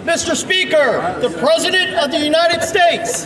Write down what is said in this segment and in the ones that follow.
Mr. Speaker, the President of the United States.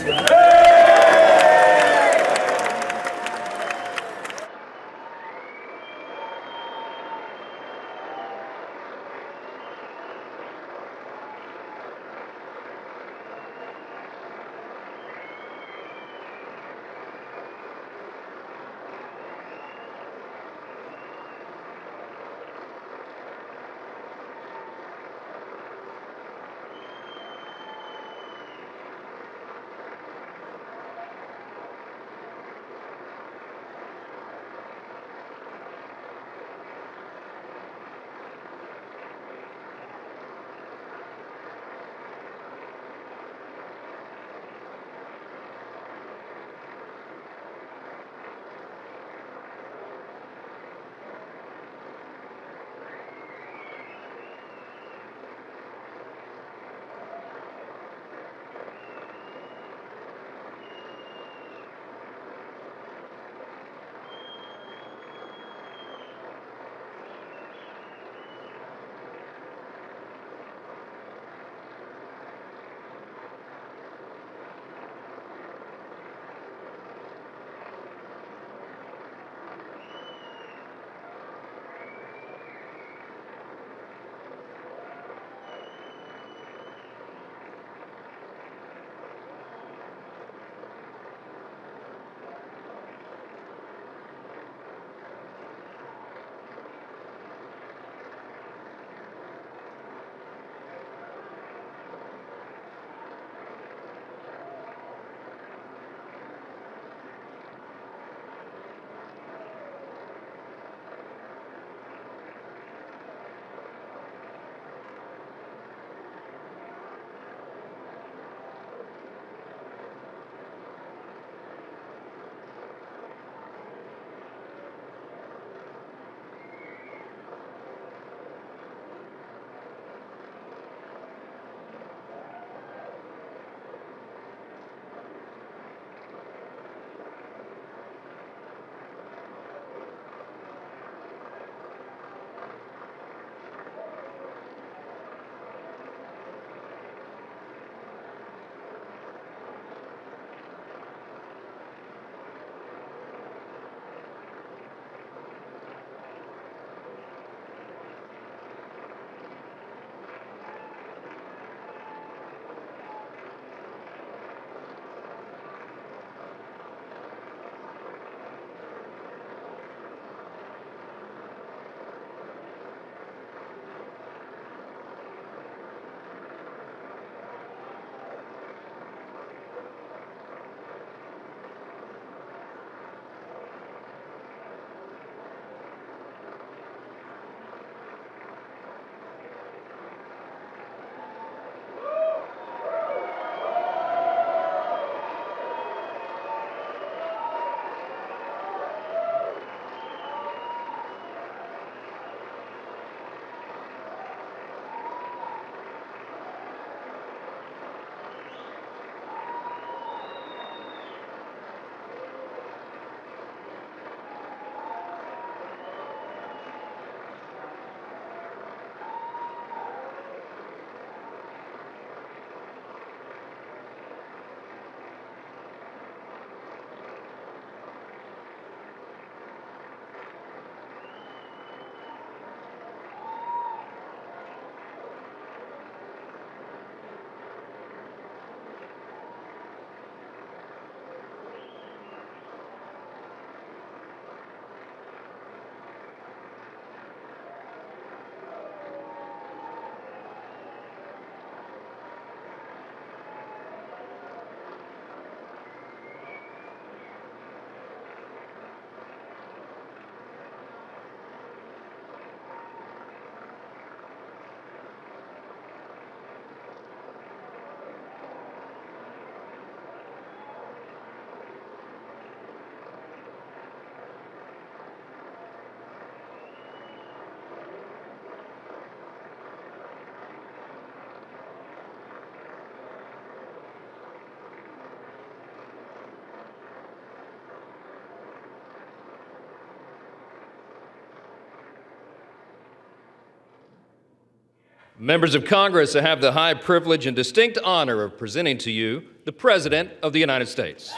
Members of Congress, I have the high privilege and distinct honor of presenting to you the President of the United States.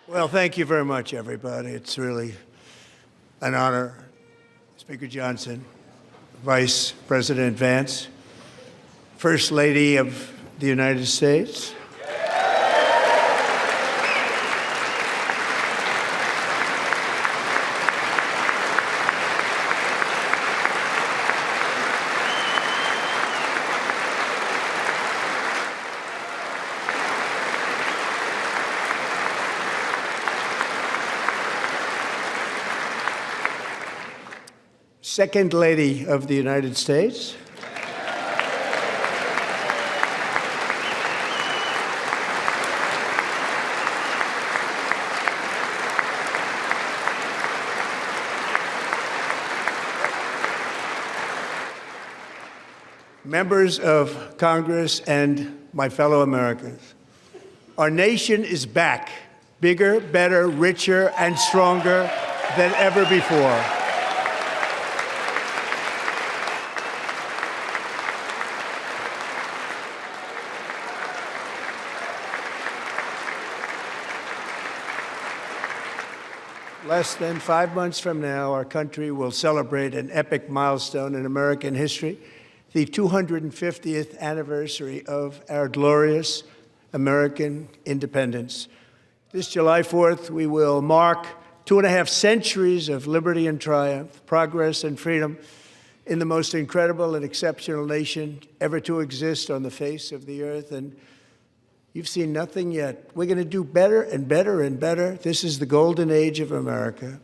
Well, thank you very much, everybody. It's really an honor. Speaker Johnson, Vice President Vance, First Lady of the United States. Second Lady of the United States. Members of Congress and my fellow Americans, our nation is back, bigger, better, richer, and stronger than ever before. Less than 5 months from now, our country will celebrate an epic milestone in American history, the 250th anniversary of our glorious American independence. This July 4th, we will mark 2.5 centuries of liberty and triumph, progress and freedom in the most incredible and exceptional nation ever to exist on the face of the earth. And you've seen nothing yet. We're going to do better and better and better. This is the golden age of America.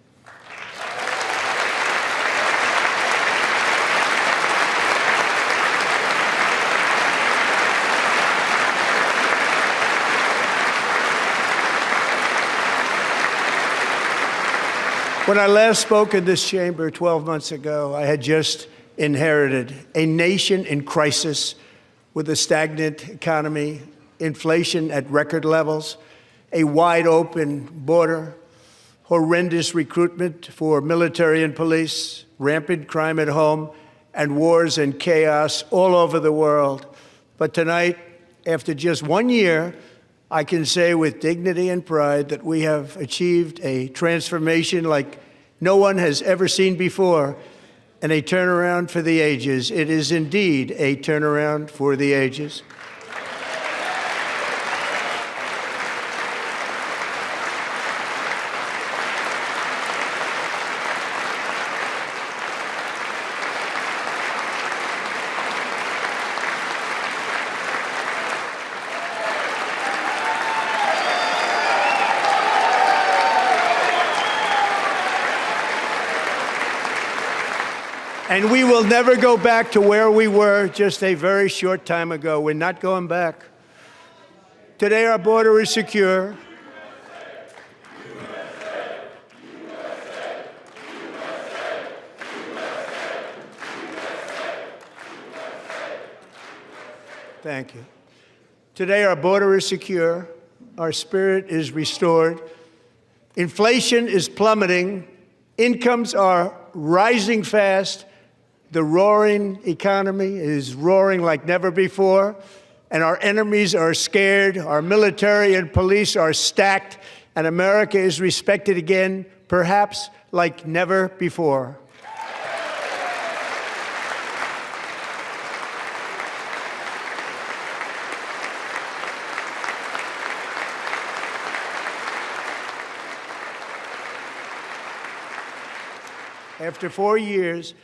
When I last spoke in this chamber 12 months ago, I had just inherited a nation in crisis with a stagnant economy, inflation at record levels, a wide open border, horrendous recruitment for military and police, rampant crime at home, and wars and chaos all over the world. But tonight, after just 1 year, I can say with dignity and pride that we have achieved a transformation like no one has ever seen before, and a turnaround for the ages. It is indeed a turnaround for the ages. And we will never go back to where we were just a very short time ago. We're not going back. Today, our border is secure. Thank you. Today, our border is secure. Our spirit is restored. Inflation is plummeting. Incomes are rising fast. The roaring economy is roaring like never before, and our enemies are scared. Our military and police are stacked, and America is respected again, perhaps like never before. After 4 years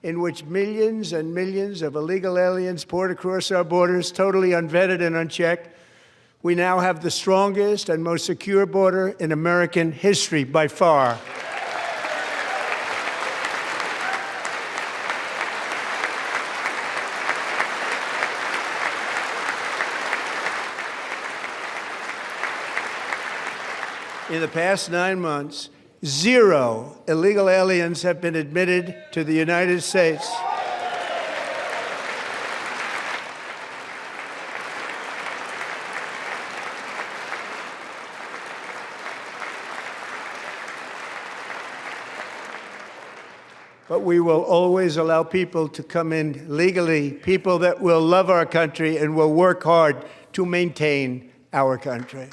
in which millions and millions of illegal aliens poured across our borders, totally unvetted and unchecked, we now have the strongest and most secure border in American history by far. In the past 9 months, 0 illegal aliens have been admitted to the United States. But we will always allow people to come in legally, people that will love our country and will work hard to maintain our country.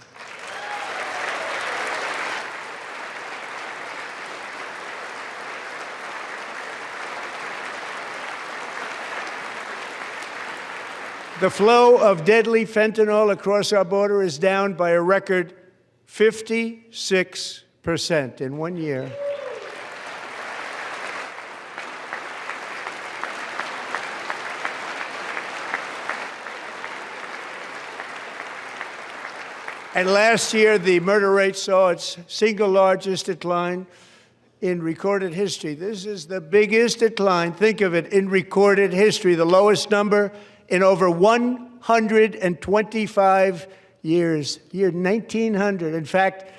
The flow of deadly fentanyl across our border is down by a record 56% in 1 year. And last year, the murder rate saw its single largest decline in recorded history. This is the biggest decline, think of it, in recorded history, the lowest number in over 125 years, year 1900. In fact,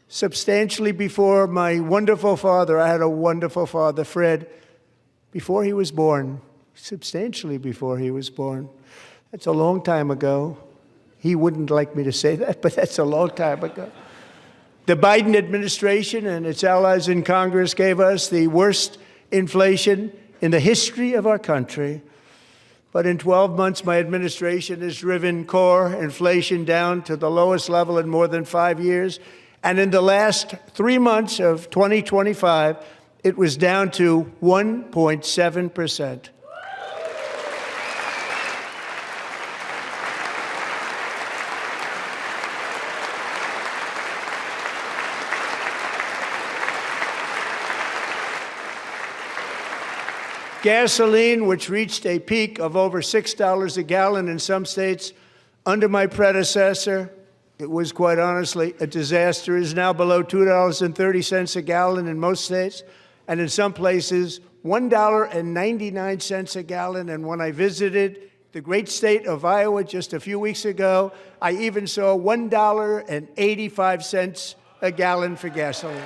substantially before my wonderful father, I had a wonderful father, Fred, before he was born, substantially before he was born. That's a long time ago. He wouldn't like me to say that, but that's a long time ago. The Biden administration and its allies in Congress gave us the worst inflation in the history of our country. But in 12 months, my administration has driven core inflation down to the lowest level in more than 5 years. And in the last 3 months of 2025, it was down to 1.7%. Gasoline, which reached a peak of over $6 a gallon in some states under my predecessor, it was quite honestly a disaster, is now below $2.30 a gallon in most states, and in some places, $1.99 a gallon. And when I visited the great state of Iowa just a few weeks ago, I even saw $1.85 a gallon for gasoline.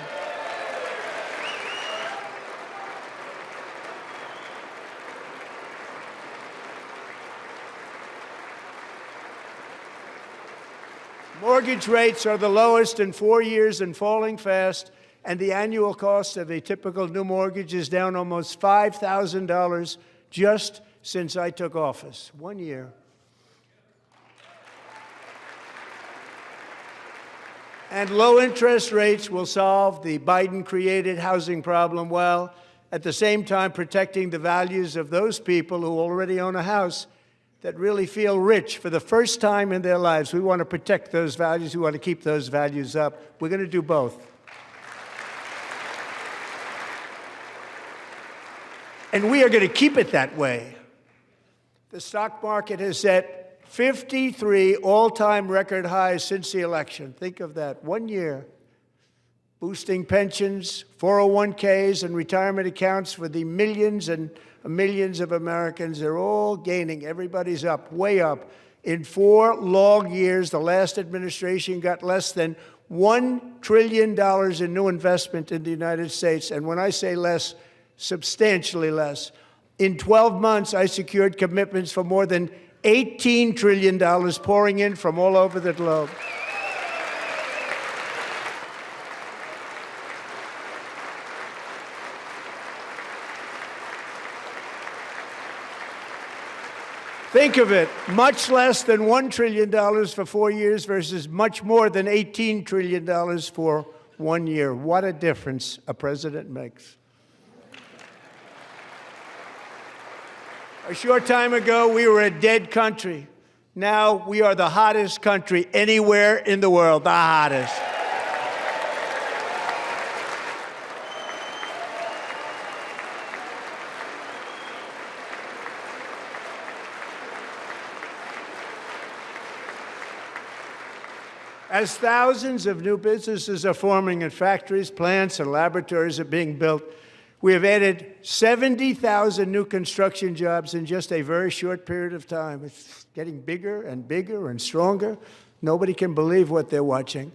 Mortgage rates are the lowest in 4 years and falling fast, and the annual cost of a typical new mortgage is down almost $5,000 just since I took office. 1 year. And low interest rates will solve the Biden-created housing problem while at the same time protecting the values of those people who already own a house that really feel rich for the first time in their lives. We want to protect those values. We want to keep those values up. We're going to do both. And we are going to keep it that way. The stock market has set 53 all-time record highs since the election. Think of that, 1 year. Boosting pensions, 401ks, and retirement accounts for the millions and millions of Americans. They're all gaining. Everybody's up, way up. In 4 long years, the last administration got less than $1 trillion in new investment in the United States. And when I say less, substantially less. In 12 months, I secured commitments for more than $18 trillion pouring in from all over the globe. Think of it, much less than $1 trillion for 4 years versus much more than $18 trillion for 1 year. What a difference a president makes. A short time ago, we were a dead country. Now we are the hottest country anywhere in the world, the hottest. As thousands of new businesses are forming and factories, plants, and laboratories are being built, we have added 70,000 new construction jobs in just a very short period of time. It's getting bigger and bigger and stronger. Nobody can believe what they're watching.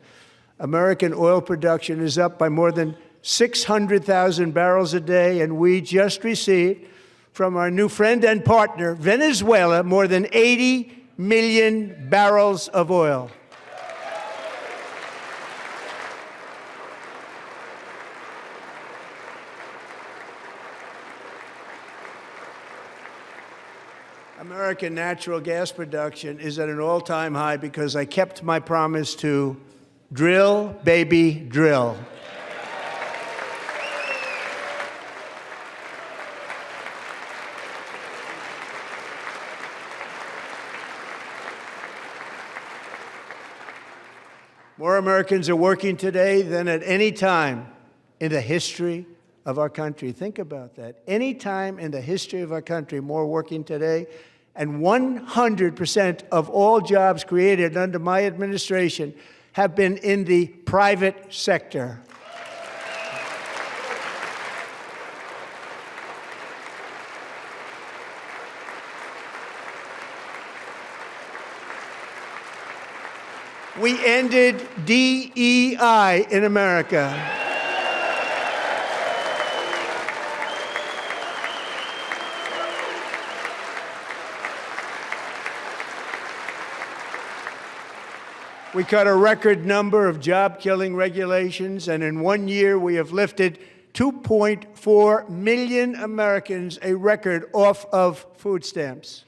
American oil production is up by more than 600,000 barrels a day, and we just received from our new friend and partner, Venezuela, more than 80 million barrels of oil. American natural gas production is at an all-time high because I kept my promise to drill, baby, drill. More Americans are working today than at any time in the history of our country. Think about that. Any time in the history of our country, more working today. And 100% of all jobs created under my administration have been in the private sector. We ended DEI in America. We cut a record number of job-killing regulations, and in 1 year we have lifted 2.4 million Americans, a record, off of food stamps.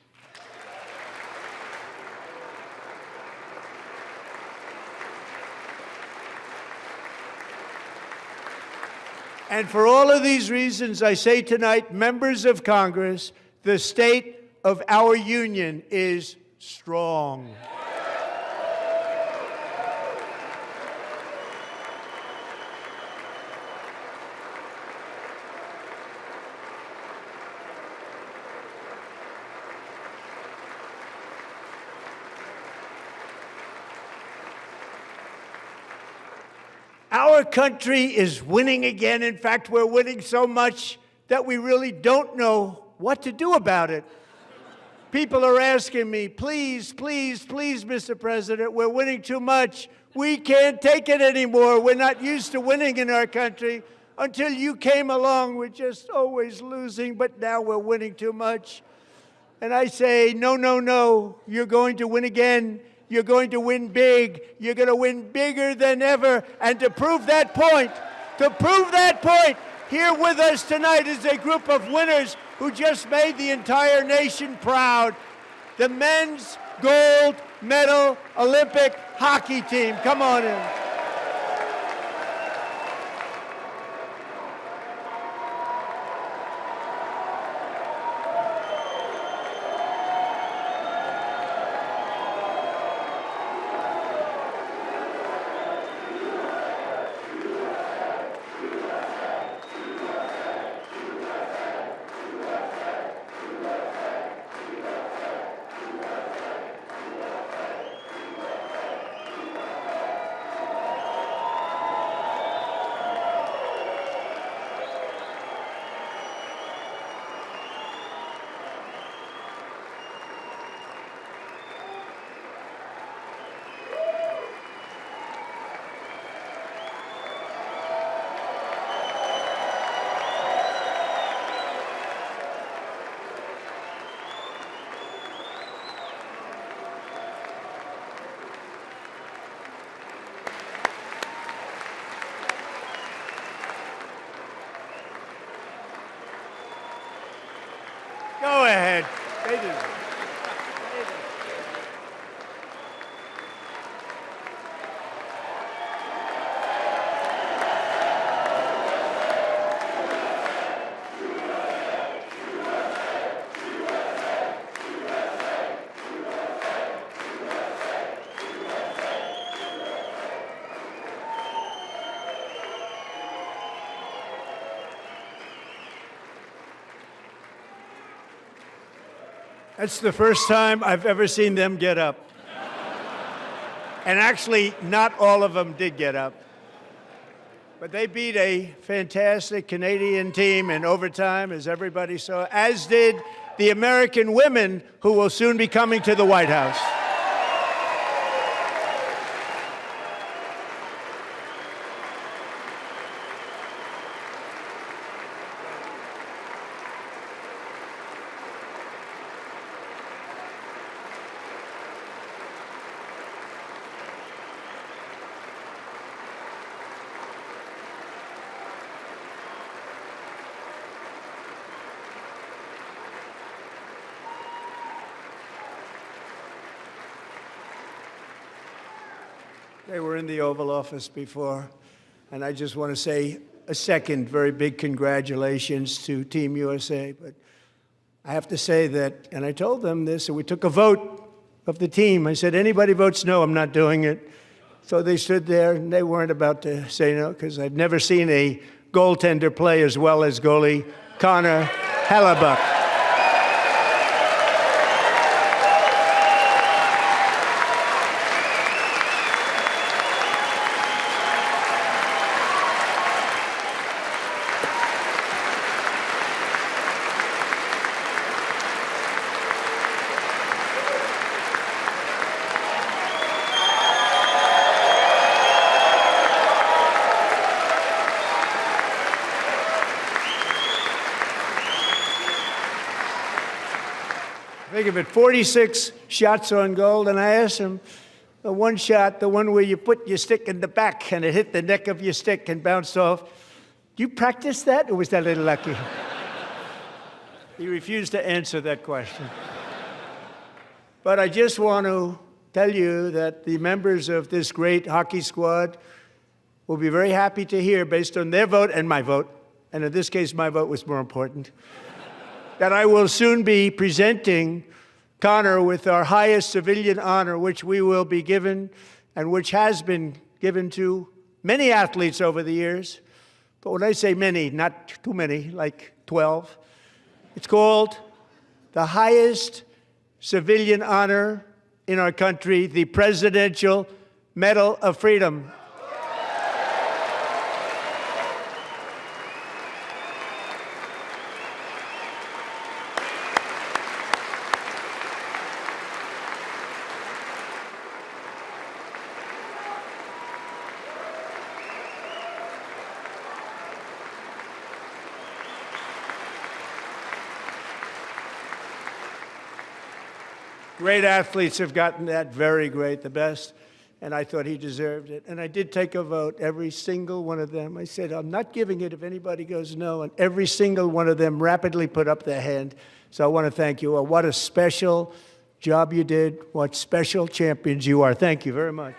And for all of these reasons, I say tonight, members of Congress, the state of our union is strong. Our country is winning again. In fact, we're winning so much that we really don't know what to do about it. People are asking me, please, please, please, Mr. President, we're winning too much. We can't take it anymore. We're not used to winning in our country. Until you came along, we're just always losing, but now we're winning too much. And I say, no, no, no, you're going to win again. You're going to win big. You're going to win bigger than ever. And to prove that point, here with us tonight is a group of winners who just made the entire nation proud. The men's gold medal Olympic hockey team. Come on in. Go ahead. They do. That's the first time I've ever seen them get up. And actually, not all of them did get up. But they beat a fantastic Canadian team in overtime, as everybody saw, as did the American women who will soon be coming to the White House. They were in the Oval Office before, and I just want to say a second very big congratulations to Team USA. But I have to say that, and I told them this, and we took a vote of the team. I said, anybody votes no, I'm not doing it. So they stood there, and they weren't about to say no, because I've never seen a goaltender play as well as goalie Connor Hellebuck. Think of it, 46 shots on goal, and I asked him, the one shot, the one where you put your stick in the back and it hit the neck of your stick and bounced off, do you practice that, or was that a little lucky? He refused to answer that question. But I just want to tell you that the members of this great hockey squad will be very happy to hear, based on their vote and my vote, and in this case my vote was more important, that I will soon be presenting Connor with our highest civilian honor, which we will be given and which has been given to many athletes over the years. But when I say many, not too many, like 12, it's called the highest civilian honor in our country, the Presidential Medal of Freedom. Great athletes have gotten that, very great, the best, and I thought he deserved it. And I did take a vote, every single one of them. I said, I'm not giving it if anybody goes no, and every single one of them rapidly put up their hand. So I want to thank you. What a special job you did. What special champions you are. Thank you very much.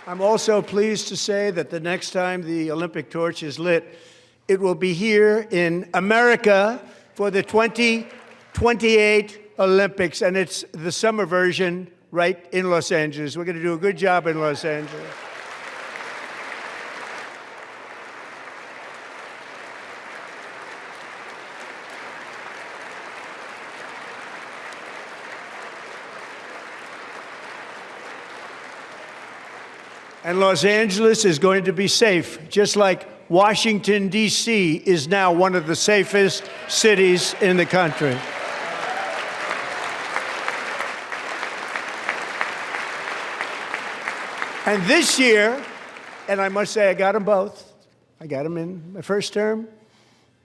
I'm also pleased to say that the next time the Olympic torch is lit, it will be here in America for the 2028 Olympics, and it's the summer version right in Los Angeles. We're going to do a good job in Los Angeles. And Los Angeles is going to be safe, just like Washington, D.C. is now one of the safest cities in the country. And this year, and I must say I got them both. I got them in my first term,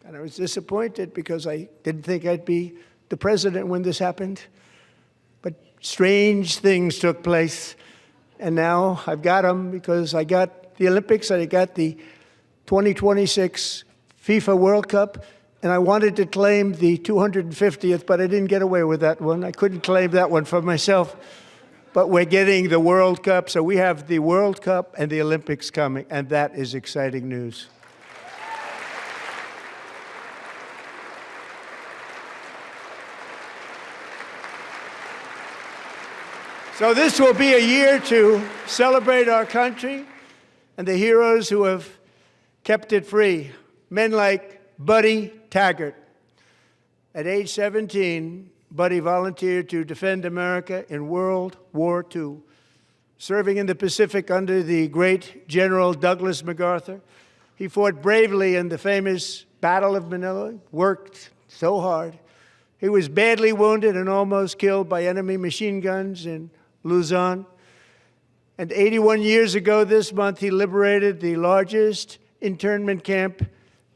and I was disappointed because I didn't think I'd be the president when this happened. But strange things took place. And now I've got them because I got the Olympics and I got the 2026 FIFA World Cup, and I wanted to claim the 250th, but I didn't get away with that one. I couldn't claim that one for myself. But we're getting the World Cup, so we have the World Cup and the Olympics coming, and that is exciting news. So this will be a year to celebrate our country and the heroes who have kept it free. Men like Buddy Taggart. At age 17, Buddy volunteered to defend America in World War II, serving in the Pacific under the great General Douglas MacArthur. He fought bravely in the famous Battle of Manila, worked so hard. He was badly wounded and almost killed by enemy machine guns in Luzon. And 81 years ago this month, he liberated the largest internment camp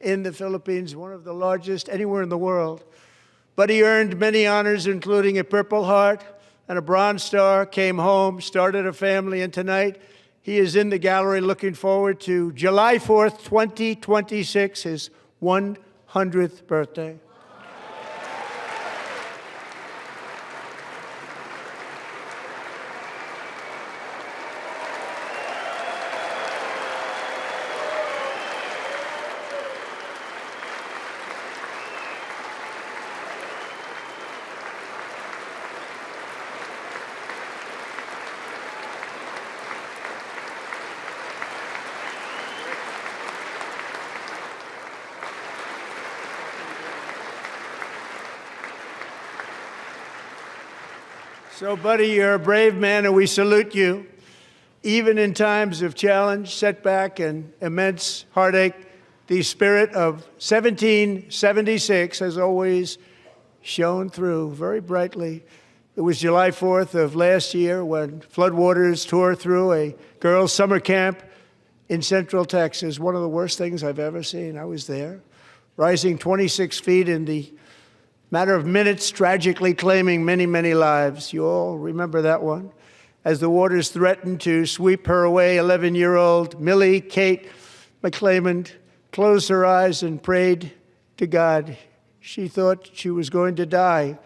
in the Philippines, one of the largest anywhere in the world. Buddy earned many honors, including a Purple Heart and a Bronze Star, came home, started a family, and tonight he is in the gallery looking forward to July 4th, 2026, his 100th birthday. So, Buddy, you're a brave man, and we salute you. Even in times of challenge, setback, and immense heartache, the spirit of 1776 has always shone through very brightly. It was July 4th of last year when floodwaters tore through a girls' summer camp in Central Texas, one of the worst things I've ever seen. I was there, rising 26 feet in the matter of minutes, tragically claiming many, many lives. You all remember that one. As the waters threatened to sweep her away, 11-year-old Millie Kate McClelland closed her eyes and prayed to God. She thought she was going to die.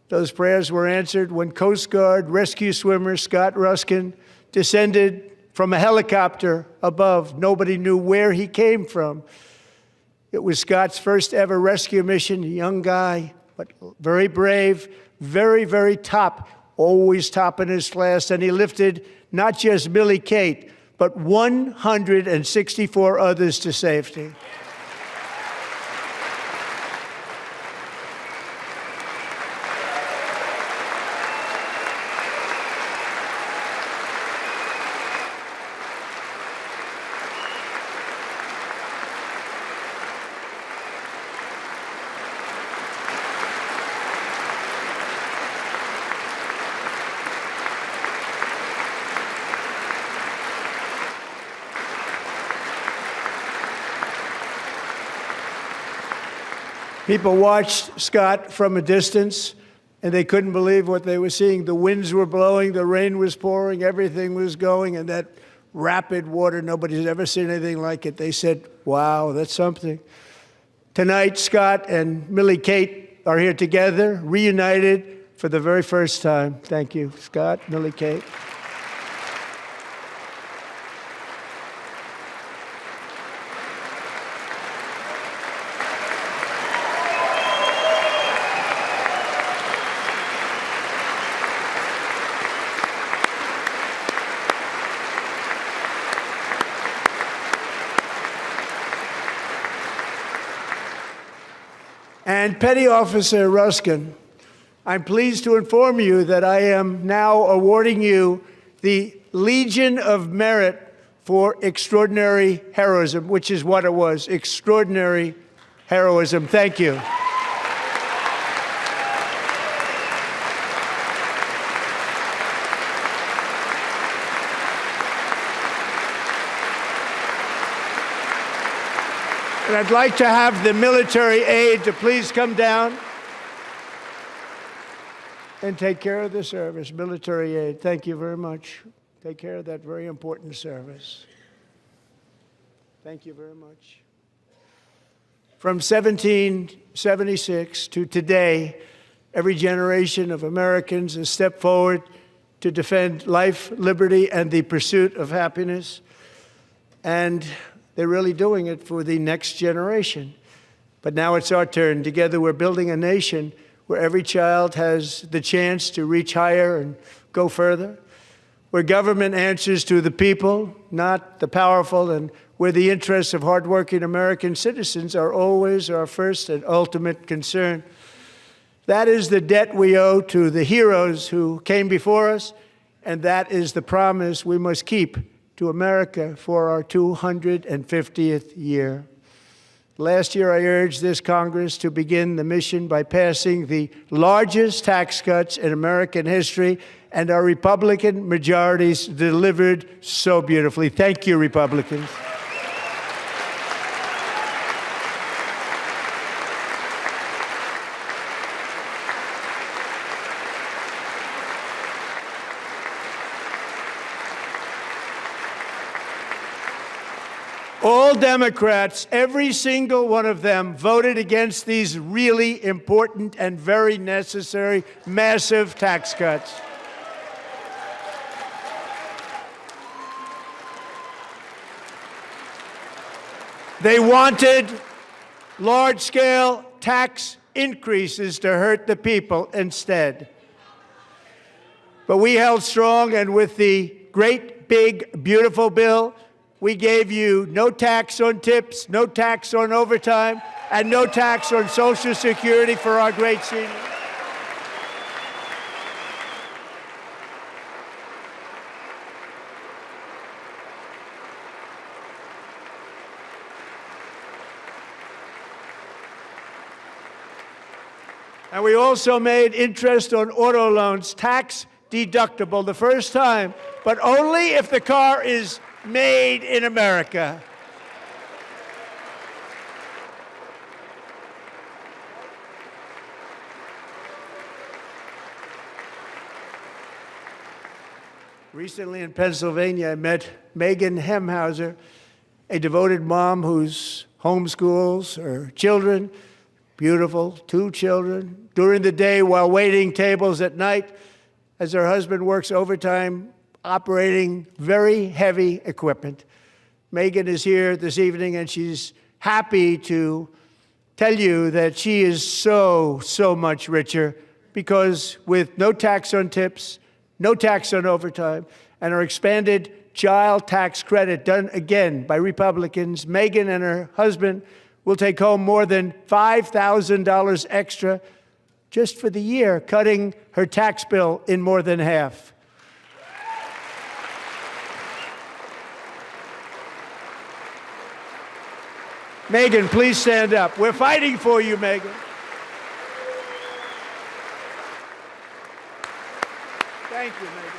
Those prayers were answered when Coast Guard rescue swimmer Scott Ruskin descended from a helicopter above. Nobody knew where he came from. It was Scott's first ever rescue mission, a young guy, but very brave, very, very top, always top in his class. And he lifted not just Millie Kate, but 164 others to safety. People watched Scott from a distance, and they couldn't believe what they were seeing. The winds were blowing, the rain was pouring, everything was going, and that rapid water, nobody's ever seen anything like it. They said, wow, that's something. Tonight, Scott and Millie Kate are here together, reunited for the very first time. Thank you, Scott, Millie Kate. And Petty Officer Ruskin, I'm pleased to inform you that I am now awarding you the Legion of Merit for extraordinary heroism, which is what it was, extraordinary heroism. Thank you. And I'd like to have the military aide to please come down and take care of the service. Military aide, thank you very much. Take care of that very important service. Thank you very much. From 1776 to today, every generation of Americans has stepped forward to defend life, liberty, and the pursuit of happiness. And they're really doing it for the next generation. But now it's our turn. Together we're building a nation where every child has the chance to reach higher and go further, where government answers to the people, not the powerful, and where the interests of hardworking American citizens are always our first and ultimate concern. That is the debt we owe to the heroes who came before us, and that is the promise we must keep to America for our 250th year. Last year, I urged this Congress to begin the mission by passing the largest tax cuts in American history, and our Republican majorities delivered so beautifully. Thank you, Republicans. All Democrats, every single one of them, voted against these really important and very necessary massive tax cuts. They wanted large-scale tax increases to hurt the people instead. But we held strong, and with the great, big, beautiful bill, we gave you no tax on tips, no tax on overtime, and no tax on Social Security for our great seniors. And we also made interest on auto loans tax deductible the first time, but only if the car is made in America. Recently in Pennsylvania, I met Megan Hemhauser, a devoted mom who's homeschools her children, beautiful, 2 children, during the day while waiting tables at night as her husband works overtime operating very heavy equipment. Megan is here this evening, and she's happy to tell you that she is so much richer because with no tax on tips, no tax on overtime, and her expanded child tax credit done again by Republicans, Megan and her husband will take home more than $5,000 extra just for the year, cutting her tax bill in more than half. Megan, please stand up. We're fighting for you, Megan. Thank you, Megan.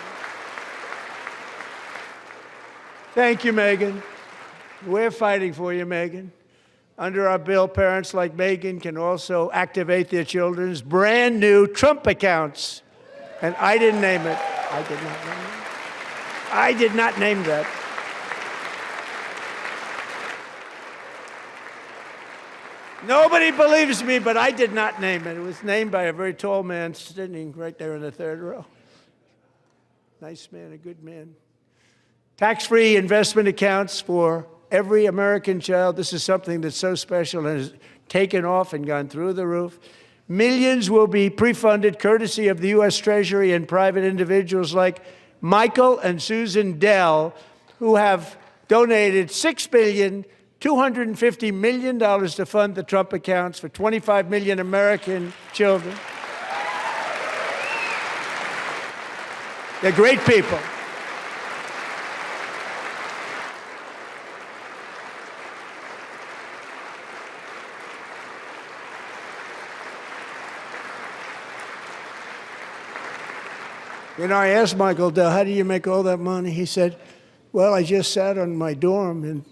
Thank you, Megan. We're fighting for you, Megan. Under our bill, parents like Megan can also activate their children's brand new Trump accounts. And I didn't name it. I did not name it. I did not name that. Nobody believes me, but I did not name it. It was named by a very tall man sitting right there in the third row. Nice man, a good man. Tax-free investment accounts for every American child. This is something that's so special and has taken off and gone through the roof. Millions will be pre-funded courtesy of the U.S. Treasury and private individuals like Michael and Susan Dell, who have donated $6.25 billion to fund the Trump accounts for 25 million American children. They're great people. You know, I asked Michael Dell, how do you make all that money? He said, well, I just sat on my dorm in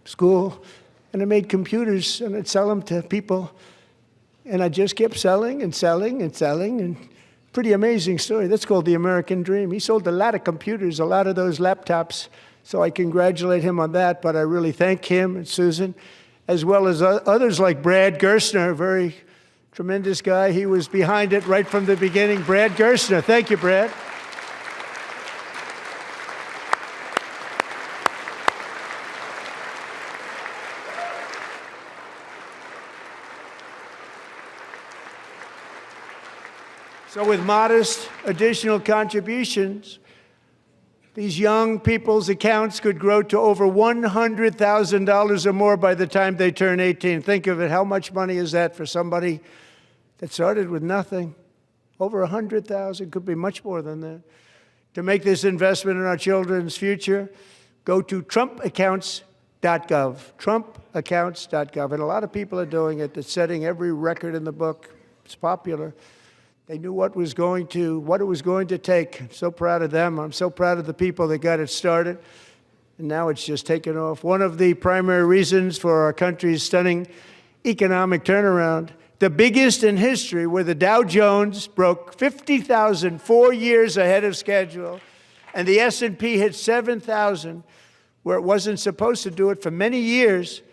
school, and I made computers, and I'd sell them to people, and I just kept selling and selling and selling, and pretty amazing story. That's called the American dream. He sold a lot of computers, a lot of those laptops, so I congratulate him on that, but I really thank him and Susan, as well as others like Brad Gerstner, a very tremendous guy. He was behind it right from the beginning. Brad Gerstner. Thank you, Brad. So with modest additional contributions, these young people's accounts could grow to over $100,000 or more by the time they turn 18. Think of it. How much money is that for somebody that started with nothing? Over 100,000, could be much more than that. To make this investment in our children's future, go to TrumpAccounts.gov, TrumpAccounts.gov. And a lot of people are doing it. It's setting every record in the book. It's popular. They knew what it was going to take. I'm so proud of them. I'm so proud of the people that got it started. And now it's just taken off. One of the primary reasons for our country's stunning economic turnaround, the biggest in history, where the Dow Jones broke 50,000 4 years ahead of schedule, and the S&P hit 7,000, where it wasn't supposed to do it for many years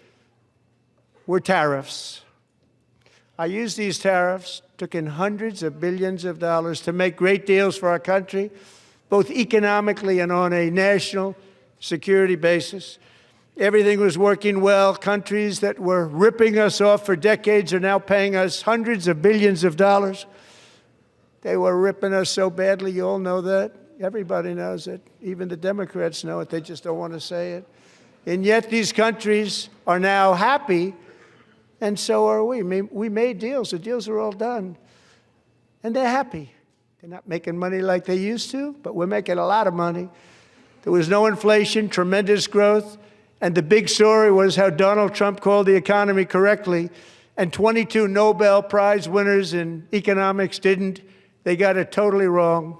were tariffs. I used these tariffs, took in hundreds of billions of dollars to make great deals for our country, both economically and on a national security basis. Everything was working well. Countries that were ripping us off for decades are now paying us hundreds of billions of dollars. They were ripping us so badly, you all know that. Everybody knows it. Even the Democrats know it. They just don't want to say it. And yet these countries are now happy, and so are we. We made deals. The deals are all done. And they're happy. They're not making money like they used to, but we're making a lot of money. There was no inflation, tremendous growth, and the big story was how Donald Trump called the economy correctly, and 22 Nobel Prize winners in economics didn't. They got it totally wrong.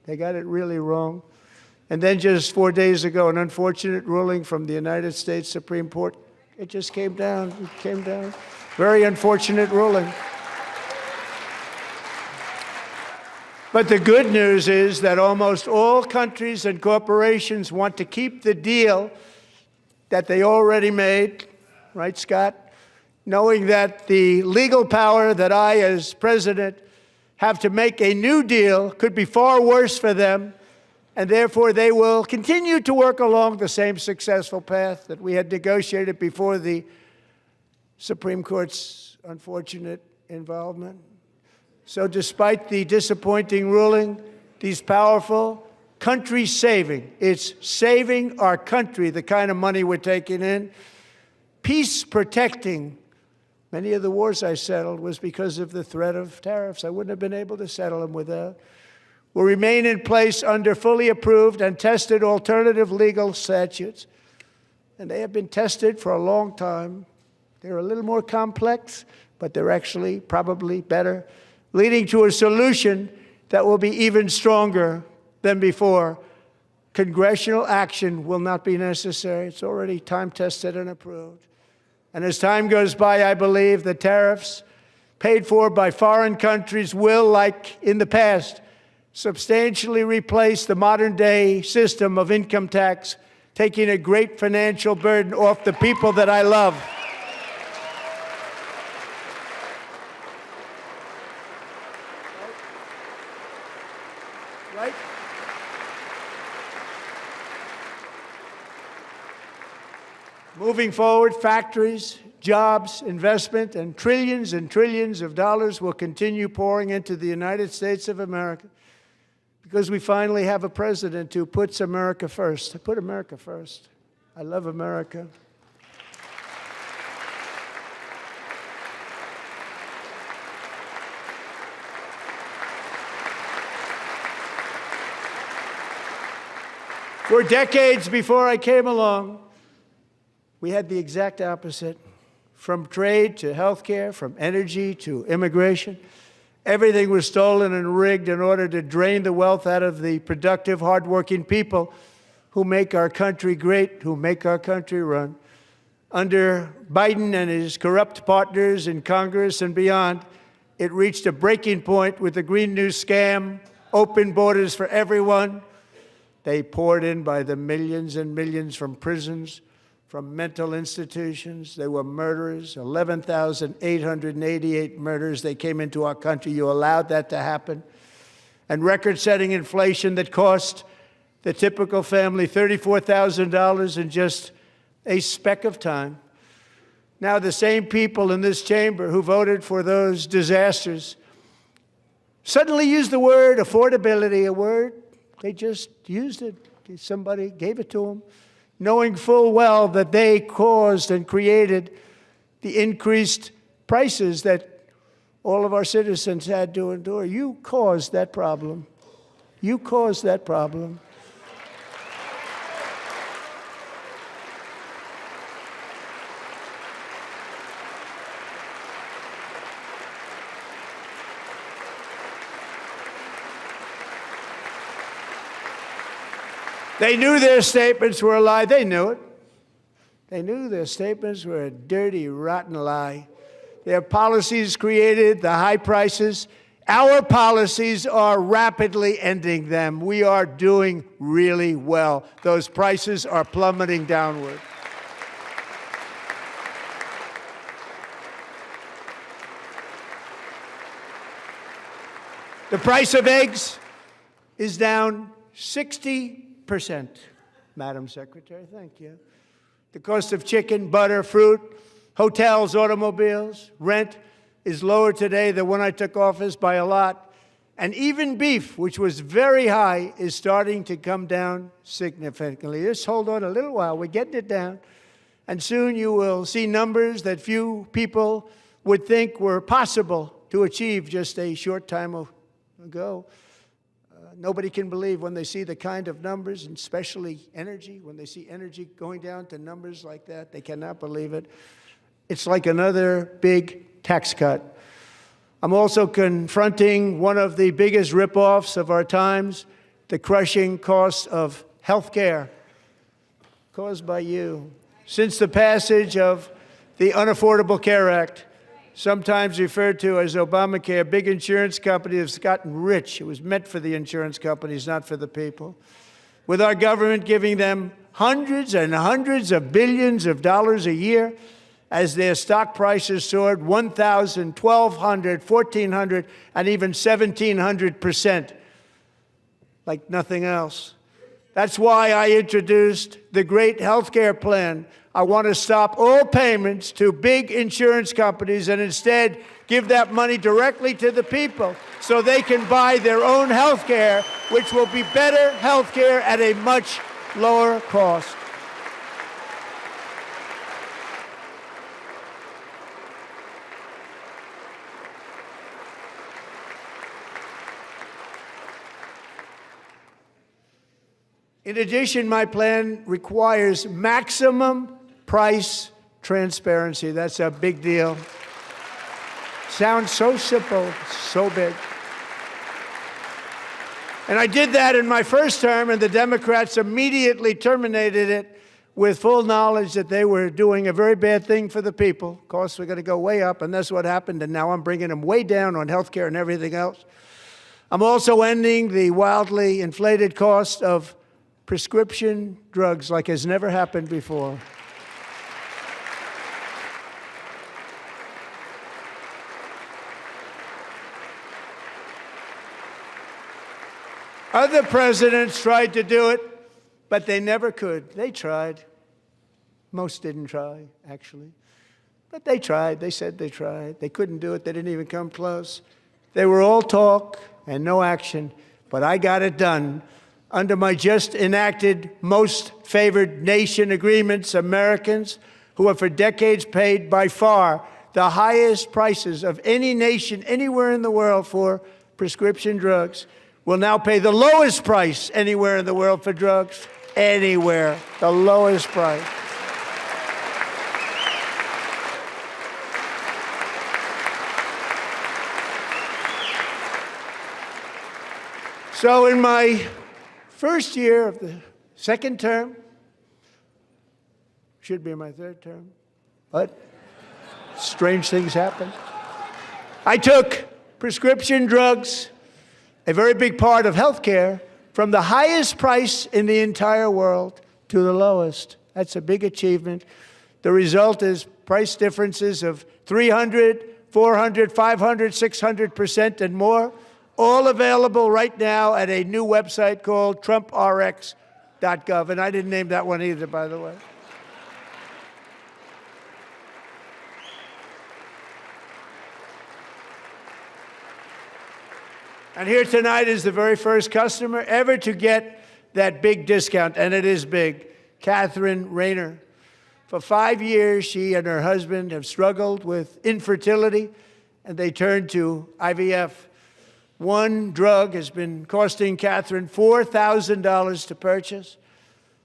They got it really wrong. And then just 4 days ago, an unfortunate ruling from the United States Supreme Court. It just came down. It came down. Very unfortunate ruling. But the good news is that almost all countries and corporations want to keep the deal that they already made, right, Scott? Knowing that the legal power that I, as president, have to make a new deal could be far worse for them, and therefore they will continue to work along the same successful path that we had negotiated before the Supreme Court's unfortunate involvement. So despite the disappointing ruling, these powerful country-saving, it's saving our country, the kind of money we're taking in, peace-protecting. Many of the wars I settled was because of the threat of tariffs. I wouldn't have been able to settle them without. Will remain in place under fully approved and tested alternative legal statutes. And they have been tested for a long time. They're a little more complex, but they're actually probably better, leading to a solution that will be even stronger than before. Congressional action will not be necessary. It's already time-tested and approved. And as time goes by, I believe the tariffs paid for by foreign countries will, like in the past, substantially replace the modern-day system of income tax, taking a great financial burden off the people that I love. Right? Moving forward, factories, jobs, investment, and trillions of dollars will continue pouring into the United States of America because we finally have a president who puts America first. I put America first. I love America. For decades before I came along, we had the exact opposite. From trade to healthcare, from energy to immigration, everything was stolen and rigged in order to drain the wealth out of the productive, hardworking people who make our country great, who make our country run. Under Biden and his corrupt partners in Congress and beyond, it reached a breaking point with the Green New scam, open borders for everyone. They poured in by the millions and millions from prisons, from mental institutions. They were murderers, 11,888 murders. They came into our country. You allowed that to happen. And record-setting inflation that cost the typical family $34,000 in just a speck of time. Now the same people in this chamber who voted for those disasters suddenly used the word affordability, a word. They just used it. Somebody gave it to them, knowing full well that they caused and created the increased prices that all of our citizens had to endure. You caused that problem. You caused that problem. They knew their statements were a lie. They knew it. They knew their statements were a dirty, rotten lie. Their policies created the high prices Our policies are rapidly ending them. We are doing really well. Those prices are plummeting downward. The price of eggs is down 60%. Madam Secretary, thank you. The cost of chicken, butter, fruit, hotels, automobiles, rent is lower today than when I took office by a lot. And even beef, which was very high, is starting to come down significantly. Just hold on a little while. We're getting it down. And soon you will see numbers that few people would think were possible to achieve just a short time ago. Nobody can believe when they see the kind of numbers, and especially energy. When they see energy going down to numbers like that, they cannot believe it. It's like another big tax cut. I'm also confronting one of the biggest ripoffs of our times, the crushing cost of health care caused by you. Since the passage of the Unaffordable Care Act, sometimes referred to as Obamacare, big insurance companies have gotten rich. It was meant for the insurance companies, not for the people. With our government giving them hundreds and hundreds of billions of dollars a year as their stock prices soared 1,000, 1,200, 1,400, and even 1,700%, like nothing else. That's why I introduced the great health care plan. I want to stop all payments to big insurance companies and instead give that money directly to the people so they can buy their own health care, which will be better health care at a much lower cost. In addition, my plan requires maximum price transparency. That's a big deal. Sounds so simple, so big. And I did that in my first term, and the Democrats immediately terminated it with full knowledge that they were doing a very bad thing for the people. Costs were going to go way up, and that's what happened, and now I'm bringing them way down on health care and everything else. I'm also ending the wildly inflated cost of prescription drugs like has never happened before. Other presidents tried to do it, but they never could. They tried. Most didn't try, actually. But they tried. They said they tried. They couldn't do it. They didn't even come close. They were all talk and no action, but I got it done. Under my just enacted most favored nation agreements, Americans who have for decades paid by far the highest prices of any nation anywhere in the world for prescription drugs will now pay the lowest price anywhere in the world for drugs. Anywhere, the lowest price. So in my first year of the second term, should be my third term, but strange things happen. I took prescription drugs, a very big part of health care, from the highest price in the entire world to the lowest. That's a big achievement. The result is price differences of 300, 400, 500, 600% and more, all available right now at a new website called TrumpRx.gov. And I didn't name that one either, by the way. And here tonight is the very first customer ever to get that big discount, and it is big, Catherine Rayner. For 5 years, she and her husband have struggled with infertility, and they turned to IVF. One drug has been costing Catherine $4,000 to purchase,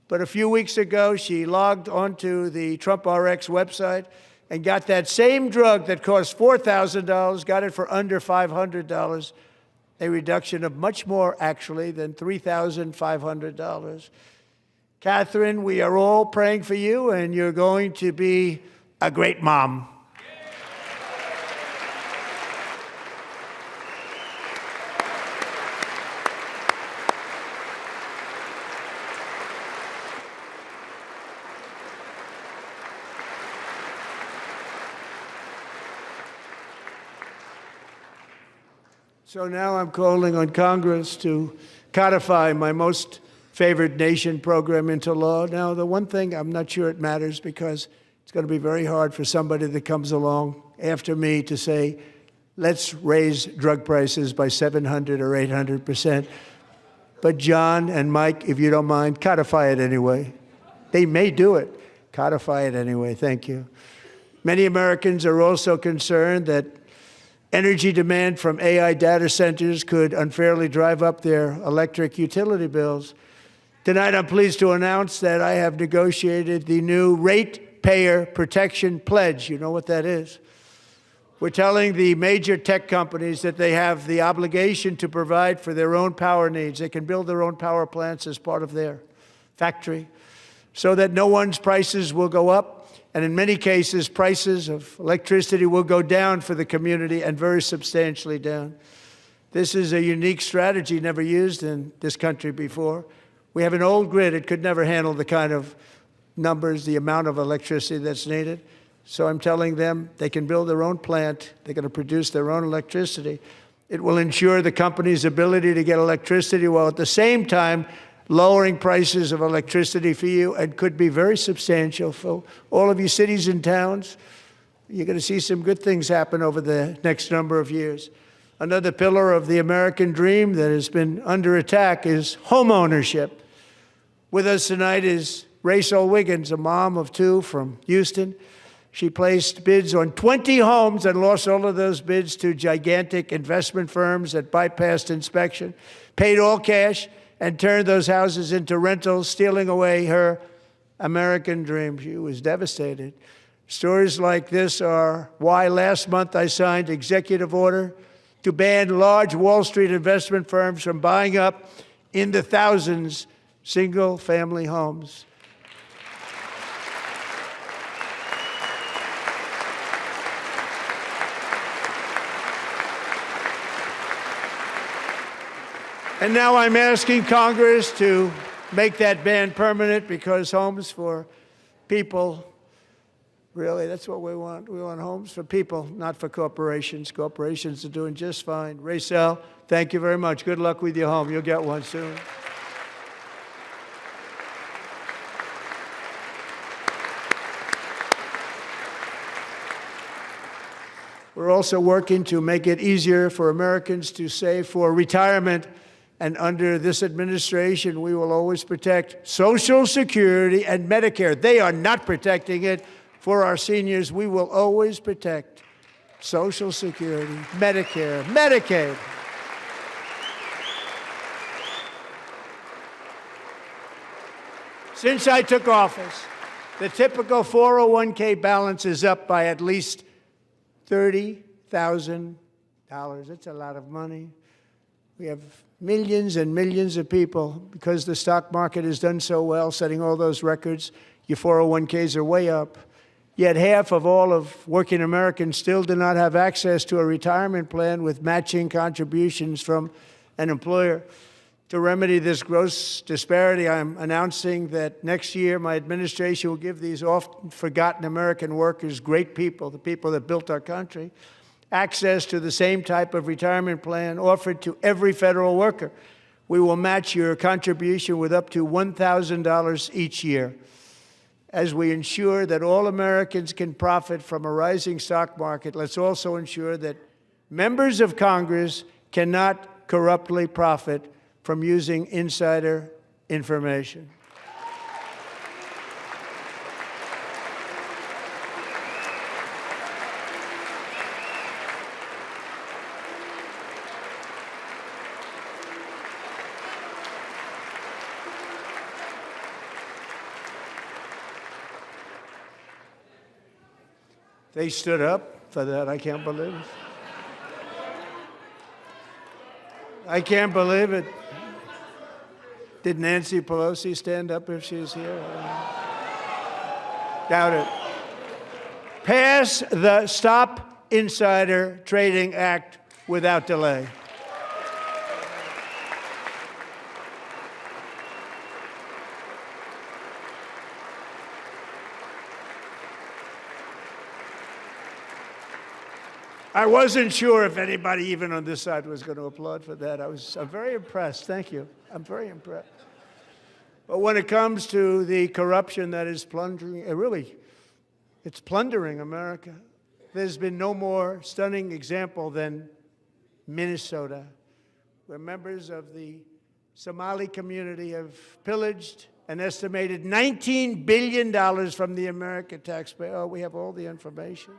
but a few weeks ago, she logged onto the TrumpRx website and got that same drug that cost $4,000, got it for under $500. A reduction of much more, actually, than $3,500. Catherine, we are all praying for you, and you're going to be a great mom. So now I'm calling on Congress to codify my most favored nation program into law. Now, the one thing, I'm not sure it matters because it's going to be very hard for somebody that comes along after me to say, let's raise drug prices by 700 or 800%. But John and Mike, if you don't mind, codify it anyway. They may do it. Codify it anyway. Thank you. Many Americans are also concerned that energy demand from AI data centers could unfairly drive up their electric utility bills. Tonight, I'm pleased to announce that I have negotiated the new Ratepayer Protection Pledge. You know what that is? We're telling the major tech companies that they have the obligation to provide for their own power needs. They can build their own power plants as part of their factory so that no one's prices will go up. And in many cases, prices of electricity will go down for the community and very substantially down. This is a unique strategy never used in this country before. We have an old grid. It could never handle the kind of numbers, the amount of electricity that's needed. So I'm telling them they can build their own plant. They're going to produce their own electricity. It will ensure the company's ability to get electricity while at the same time lowering prices of electricity for you, and could be very substantial for all of you cities and towns. You're going to see some good things happen over the next number of years. Another pillar of the American dream that has been under attack is home ownership. With us tonight is Rachel Wiggins, a mom of two from Houston. She placed bids on 20 homes and lost all of those bids to gigantic investment firms that bypassed inspection, paid all cash, and turned those houses into rentals, stealing away her American dream. She was devastated. Stories like this are why last month I signed executive order to ban large Wall Street investment firms from buying up in the thousands single-family homes. And now I'm asking Congress to make that ban permanent, because homes for people, really, that's what we want. We want homes for people, not for corporations. Corporations are doing just fine. Rachel, thank you very much. Good luck with your home. You'll get one soon. We're also working to make it easier for Americans to save for retirement. And under this administration, we will always protect Social Security and Medicare. They are not protecting it for our seniors. We will always protect Social Security, Medicare, Medicaid. Since I took office, the typical 401k balance is up by at least $30,000. That's a lot of money. We have millions and millions of people, because the stock market has done so well, setting all those records. Your 401ks are way up. Yet half of all of working Americans still do not have access to a retirement plan with matching contributions from an employer. To remedy this gross disparity, I'm announcing that next year my administration will give these often forgotten American workers, great people, the people that built our country, access to the same type of retirement plan offered to every federal worker. We will match your contribution with up to $1,000 each year. As we ensure that all Americans can profit from a rising stock market, let's also ensure that members of Congress cannot corruptly profit from using insider information. They stood up for that. I can't believe it. I can't believe it. Did Nancy Pelosi stand up if she's here? Doubt it. Pass the Stop Insider Trading Act without delay. I wasn't sure if anybody even on this side was going to applaud for that. I'm very impressed. Thank you. I'm very impressed. But when it comes to the corruption that is plundering, it's plundering America. There's been no more stunning example than Minnesota, where members of the Somali community have pillaged an estimated $19 billion from the American taxpayer. Oh, we have all the information.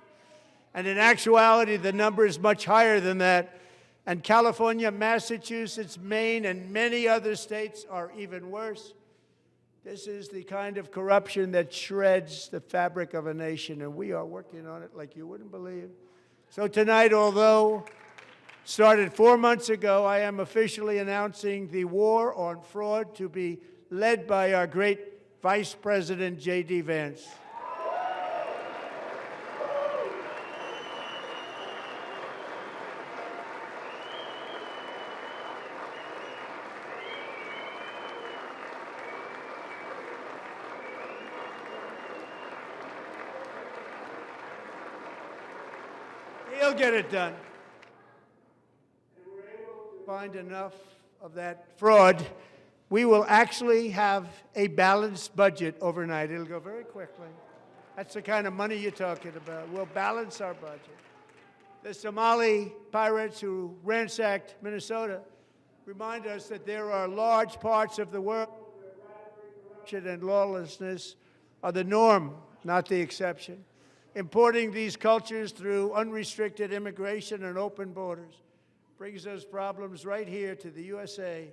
And in actuality, the number is much higher than that. And California, Massachusetts, Maine, and many other states are even worse. This is the kind of corruption that shreds the fabric of a nation, and we are working on it like you wouldn't believe. So tonight, although started 4 months ago, I am officially announcing the war on fraud to be led by our great Vice President, J.D. Vance. He'll get it done. If we're able to find enough of that fraud, we will actually have a balanced budget overnight. It'll go very quickly. That's the kind of money you're talking about. We'll balance our budget. The Somali pirates who ransacked Minnesota remind us that there are large parts of the world where corruption and lawlessness are the norm, not the exception. Importing these cultures through unrestricted immigration and open borders brings those problems right here to the USA.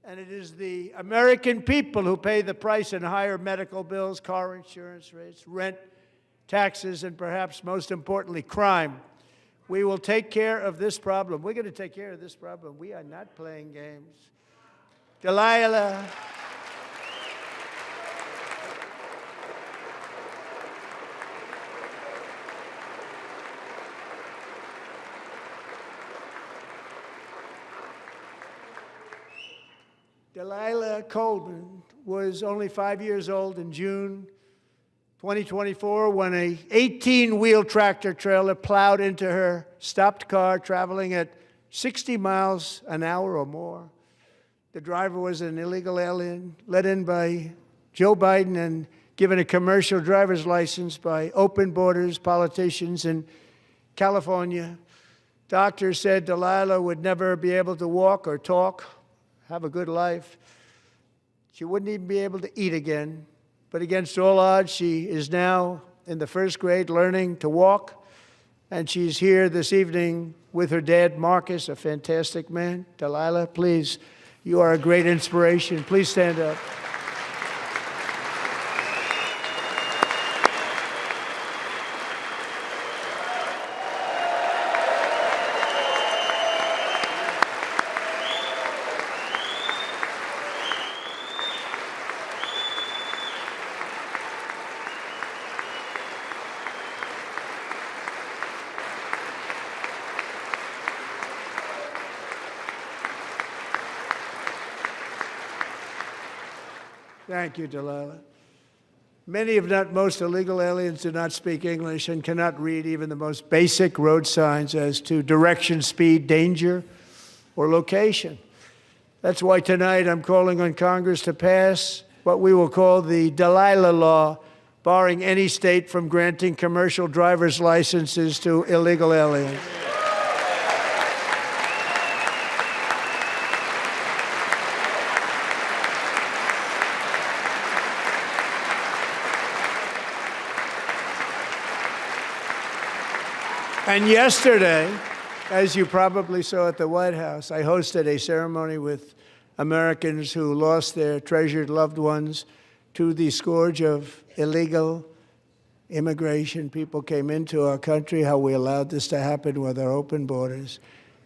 And it is the American people who pay the price in higher medical bills, car insurance rates, rent, taxes, and perhaps most importantly, crime. We will take care of this problem. We're going to take care of this problem. We are not playing games. Delilah. Delilah Coleman was only 5 years old in June 2024 when a 18-wheel tractor trailer plowed into her stopped car traveling at 60 miles an hour or more. The driver was an illegal alien let in by Joe Biden and given a commercial driver's license by open borders politicians in California. Doctors said Delilah would never be able to walk or talk, have a good life. She wouldn't even be able to eat again. But against all odds, she is now in the first grade learning to walk. And she's here this evening with her dad, Marcus, a fantastic man. Delilah, please, you are a great inspiration. Please stand up. Thank you, Delilah. Many, if not most, illegal aliens do not speak English and cannot read even the most basic road signs as to direction, speed, danger, or location. That's why tonight I'm calling on Congress to pass what we will call the Delilah Law, barring any state from granting commercial driver's licenses to illegal aliens. And yesterday, as you probably saw at the White House, I hosted a ceremony with Americans who lost their treasured loved ones to the scourge of illegal immigration. People came into our country, how we allowed this to happen with our open borders.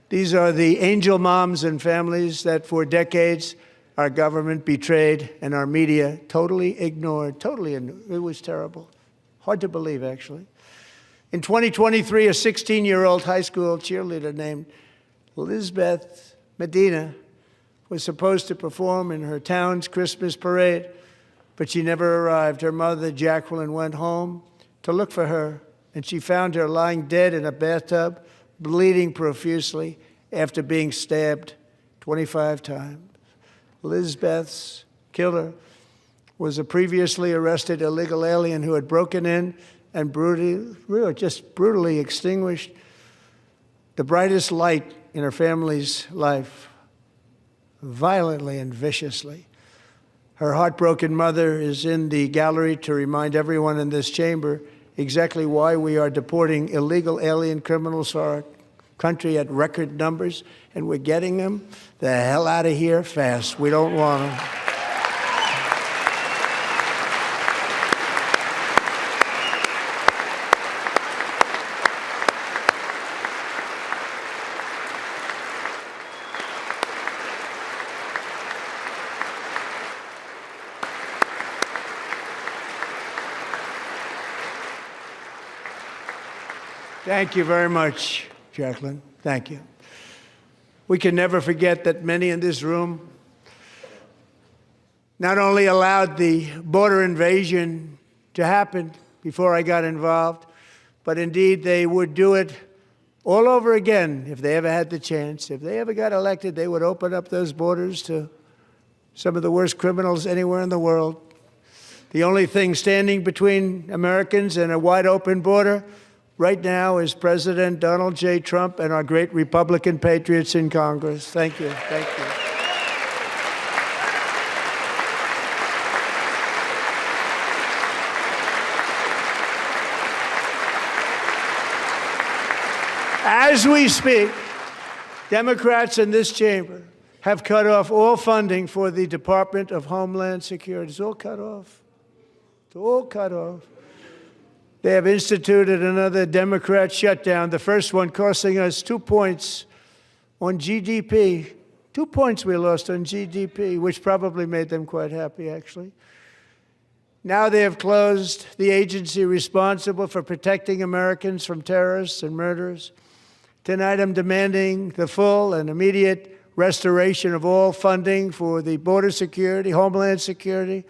These are the angel moms and families that for decades our government betrayed and our media totally ignored. It was terrible. Hard to believe, actually. In 2023, a 16-year-old high school cheerleader named Elizabeth Medina was supposed to perform in her town's Christmas parade, but she never arrived. Her mother, Jacqueline, went home to look for her, and she found her lying dead in a bathtub bleeding profusely after being stabbed 25 times. Lizbeth's killer was a previously arrested illegal alien who had broken in and brutally extinguished the brightest light in her family's life, violently and viciously. Her heartbroken mother is in the gallery to remind everyone in this chamber exactly why we are deporting illegal alien criminals to our country at record numbers, and we're getting them the hell out of here fast. We don't want them. Thank you very much, Jacqueline. Thank you. We can never forget that many in this room not only allowed the border invasion to happen before I got involved, but indeed they would do it all over again if they ever had the chance. If they ever got elected, they would open up those borders to some of the worst criminals anywhere in the world. The only thing standing between Americans and a wide open border right now is President Donald J. Trump and our great Republican patriots in Congress. Thank you. Thank you. As we speak, Democrats in this chamber have cut off all funding for the Department of Homeland Security. It's all cut off. It's all cut off. They have instituted another Democrat shutdown, the first one costing us 2 points on GDP. 2 points we lost on GDP, which probably made them quite happy, actually. Now they have closed the agency responsible for protecting Americans from terrorists and murderers. Tonight I'm demanding the full and immediate restoration of all funding for the border security, homeland security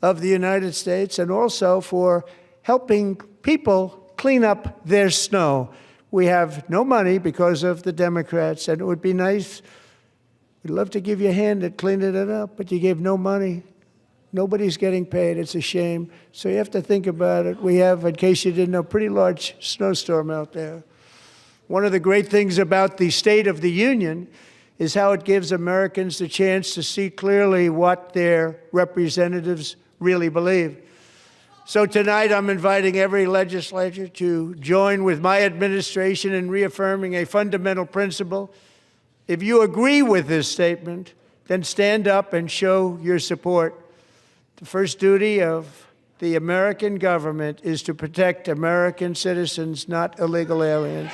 of the United States, and also for helping people clean up their snow. We have no money because of the Democrats, and it would be nice. We'd love to give you a hand at cleaning it up, but you gave no money. Nobody's getting paid. It's a shame. So you have to think about it. We have, in case you didn't know, a pretty large snowstorm out there. One of the great things about the State of the Union is how it gives Americans the chance to see clearly what their representatives really believe. So tonight I'm inviting every legislator to join with my administration in reaffirming a fundamental principle. If you agree with this statement, then stand up and show your support. The first duty of the American government is to protect American citizens, not illegal aliens.